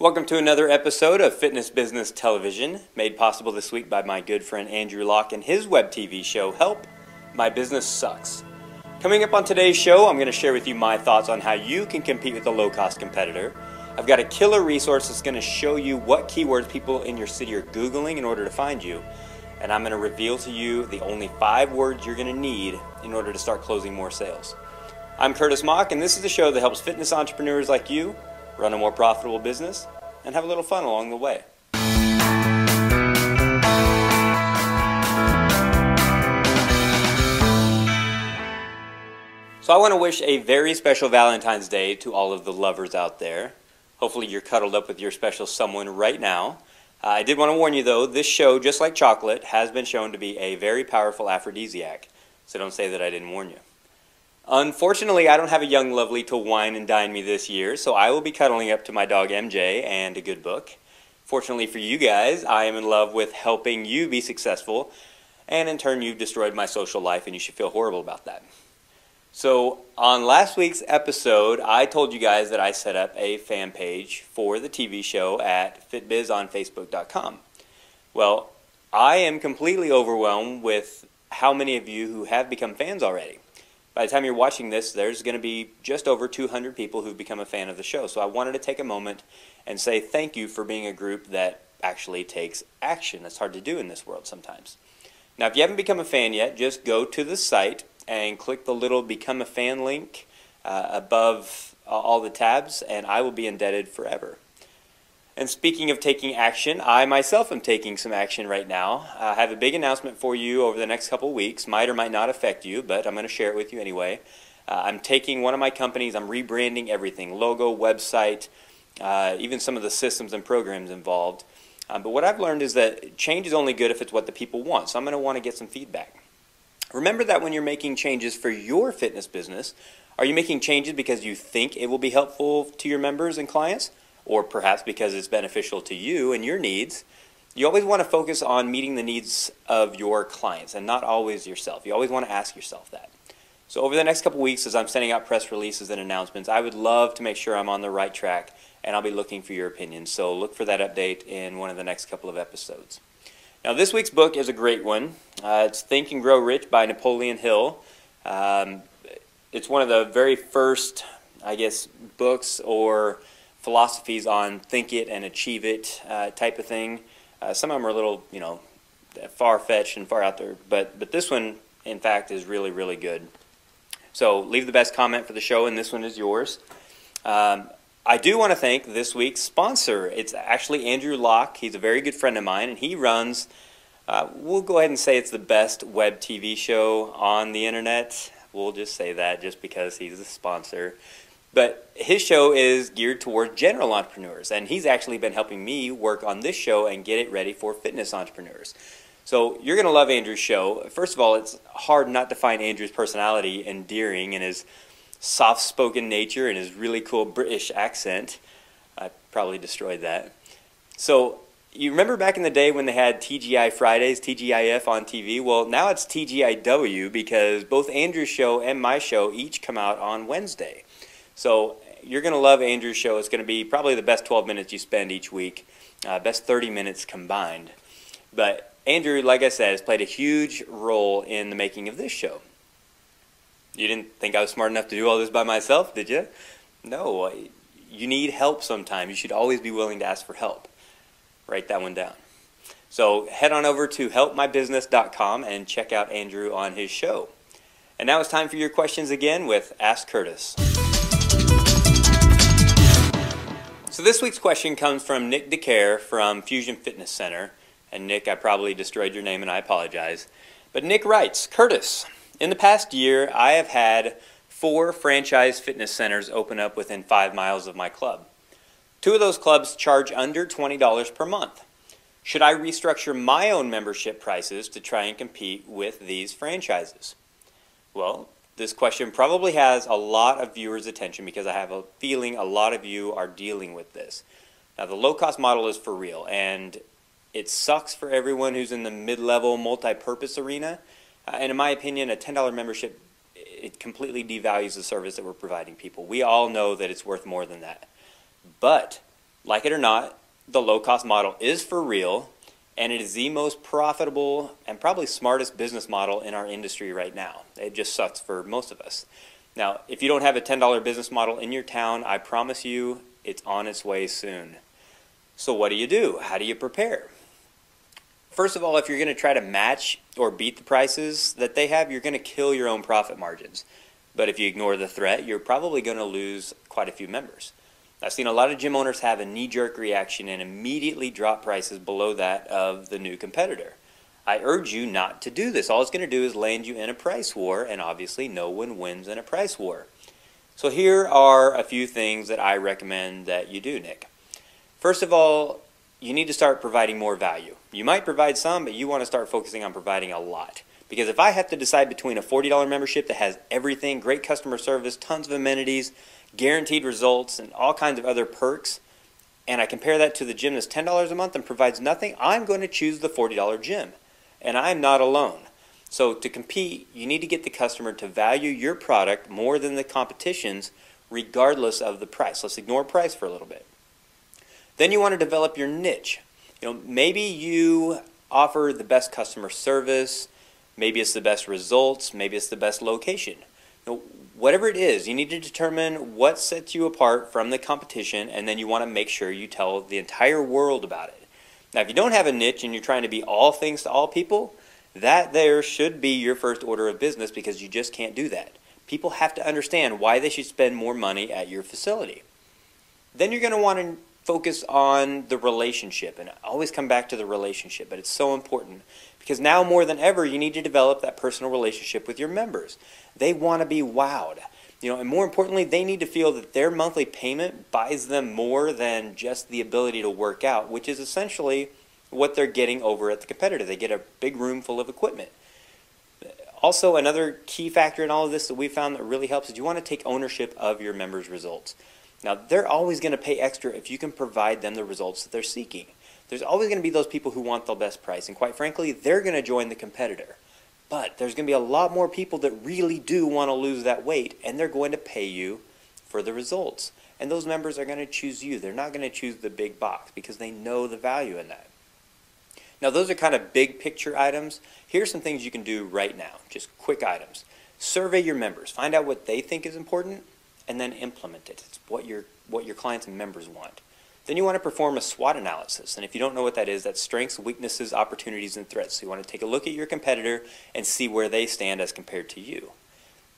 Welcome to another episode of Fitness Business Television, made possible this week by my good friend Andrew Locke and his web TV show, Help, My Business Sucks. Coming up on today's show, I'm going to share with you my thoughts on how you can compete with a low-cost competitor. I've got a killer resource that's going to show you what keywords people in your city are Googling in order to find you. And I'm going to reveal to you the only 5 words you're going to need in order to start closing more sales. I'm Curtis Mock, and this is the show that helps fitness entrepreneurs like you run a more profitable business and have a little fun along the way. So I want to wish a very special Valentine's Day to all of the lovers out there. Hopefully you're cuddled up with your special someone right now. I did want to warn you though, this show, just like chocolate, has been shown to be a very powerful aphrodisiac. So don't say that I didn't warn you. Unfortunately, I don't have a young lovely to wine and dine me this year, so I will be cuddling up to my dog MJ and a good book. Fortunately for you guys, I am in love with helping you be successful, and in turn you've destroyed my social life and you should feel horrible about that. So on last week's episode, I told you guys that I set up a fan page for the TV show at fitbizonfacebook.com. Well, I am completely overwhelmed with how many of you who have become fans already. By the time you're watching this, there's going to be just over 200 people who've become a fan of the show. So I wanted to take a moment and say thank you for being a group that actually takes action. That's hard to do in this world sometimes. Now, if you haven't become a fan yet, just go to the site and click the little Become a Fan link above all the tabs, and I will be indebted forever. And speaking of taking action, I myself am taking some action right now. I have a big announcement for you over the next couple weeks. Might or might not affect you, but I'm going to share it with you anyway. I'm taking one of my companies, I'm rebranding everything, logo, website, even some of the systems and programs involved. But what I've learned is that change is only good if it's what the people want, so I'm going to want to get some feedback. Remember that when you're making changes for your fitness business, are you making changes because you think it will be helpful to your members and clients? Or perhaps because it's beneficial to you and your needs? You always want to focus on meeting the needs of your clients and not always yourself. You always want to ask yourself that. So over the next couple weeks, as I'm sending out press releases and announcements, I would love to make sure I'm on the right track, and I'll be looking for your opinions. So look for that update in one of the next couple of episodes. Now, this week's book is a great one. It's Think and Grow Rich by Napoleon Hill. It's one of the very first, I guess, books or philosophies on think it and achieve it type of thing. Some of them are a little, far-fetched and far out there, but this one, in fact, is really, really good. So leave the best comment for the show, and this one is yours. I do want to thank this week's sponsor. It's actually Andrew Locke. He's a very good friend of mine, and he runs, we'll go ahead and say it's the best web TV show on the internet. We'll just say that just because he's the sponsor. But his show is geared toward general entrepreneurs, and he's actually been helping me work on this show and get it ready for fitness entrepreneurs. So you're going to love Andrew's show. First of all, it's hard not to find Andrew's personality endearing and his soft-spoken nature and his really cool British accent. I probably destroyed that. So you remember back in the day when they had TGI Fridays, TGIF on TV? Well, now it's TGIW because both Andrew's show and my show each come out on Wednesday. So you're going to love Andrew's show. It's going to be probably the best 12 minutes you spend each week, best 30 minutes combined. But Andrew, like I said, has played a huge role in the making of this show. You didn't think I was smart enough to do all this by myself, did you? No, you need help sometimes. You should always be willing to ask for help. Write that one down. So head on over to helpmybusiness.com and check out Andrew on his show. And now it's time for your questions again with Ask Curtis. So this week's question comes from Nick DeCare from Fusion Fitness Center. And Nick, I probably destroyed your name and I apologize. But Nick writes, Curtis, in the past year I have had 4 franchise fitness centers open up within 5 miles of my club. 2 of those clubs charge under $20 per month. Should I restructure my own membership prices to try and compete with these franchises? Well, this question probably has a lot of viewers' attention because I have a feeling a lot of you are dealing with this. Now, the low-cost model is for real, and it sucks for everyone who's in the mid-level multi-purpose arena. And in my opinion, a $10 membership, it completely devalues the service that we're providing people. We all know that it's worth more than that. But Like it or not, the low-cost model is for real, and it is the most profitable and probably smartest business model in our industry right now. It just sucks for most of us. Now, if you don't have a $10 business model in your town, I promise you it's on its way soon. So what do? How do you prepare? First of all, if you're going to try to match or beat the prices that they have, you're going to kill your own profit margins. But if you ignore the threat, you're probably going to lose quite a few members. I've seen a lot of gym owners have a knee-jerk reaction and immediately drop prices below that of the new competitor. I urge you not to do this. All it's going to do is land you in a price war, and obviously no one wins in a price war. So here are a few things that I recommend that you do, Nick. First of all, you need to start providing more value. You might provide some, but you want to start focusing on providing a lot. Because if I have to decide between a $40 membership that has everything, great customer service, tons of amenities, guaranteed results, and all kinds of other perks, and I compare that to the gym that's $10 a month and provides nothing, I'm going to choose the $40 gym. And I'm not alone. So to compete, you need to get the customer to value your product more than the competition's, regardless of the price. Let's ignore price for a little bit. Then you want to develop your niche. Maybe you offer the best customer service, maybe it's the best results, maybe it's the best location. Whatever it is, you need to determine what sets you apart from the competition, and then you want to make sure you tell the entire world about it. Now, if you don't have a niche and you're trying to be all things to all people, that there should be your first order of business, because you just can't do that. People have to understand why they should spend more money at your facility. Then you're going to want to focus on the relationship, and always come back to the relationship, but it's so important because now more than ever you need to develop that personal relationship with your members. They want to be wowed, and more importantly, they need to feel that their monthly payment buys them more than just the ability to work out, which is essentially what they're getting over at the competitor. They get a big room full of equipment. Also, another key factor in all of this that we found that really helps is you want to take ownership of your members' results. Now, they're always going to pay extra if you can provide them the results that they're seeking. There's always going to be those people who want the best price, and quite frankly, they're going to join the competitor. But there's going to be a lot more people that really do want to lose that weight, and they're going to pay you for the results. And those members are going to choose you. They're not going to choose the big box because they know the value in that. Now, those are kind of big picture items. Here's some things you can do right now, just quick items. Survey your members. Find out what they think is important, and then implement it. It's what your clients and members want. Then you want to perform a SWOT analysis, and if you don't know what that is, that's strengths, weaknesses, opportunities, and threats. So you want to take a look at your competitor and see where they stand as compared to you.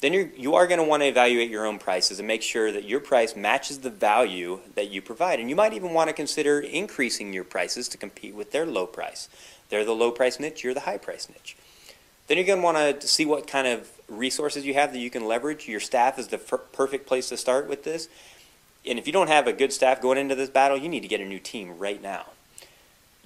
Then you are going to want to evaluate your own prices and make sure that your price matches the value that you provide. And you might even want to consider increasing your prices to compete with their low price. They're the low price niche, you're the high price niche. Then you're going to want to see what kind of resources you have that you can leverage. Your staff is the perfect place to start with this. And if you don't have a good staff going into this battle, you need to get a new team right now.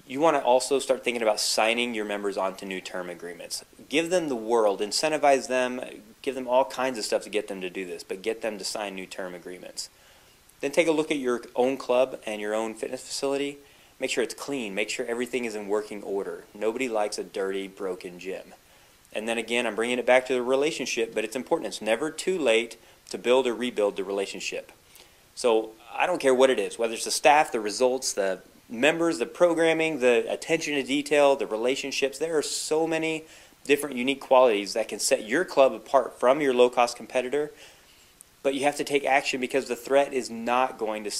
You want to also start thinking about signing your members onto new term agreements. Give them the world, incentivize them, give them all kinds of stuff to get them to do this, but get them to sign new term agreements. Then take a look at your own club and your own fitness facility. Make sure it's clean. Make sure everything is in working order. Nobody likes a dirty, broken gym. And then again, I'm bringing it back to the relationship, but it's important. It's never too late to build or rebuild the relationship. So I don't care what it is, whether it's the staff, the results, the members, the programming, the attention to detail, the relationships. There are so many different unique qualities that can set your club apart from your low-cost competitor, but you have to take action because the threat is not going to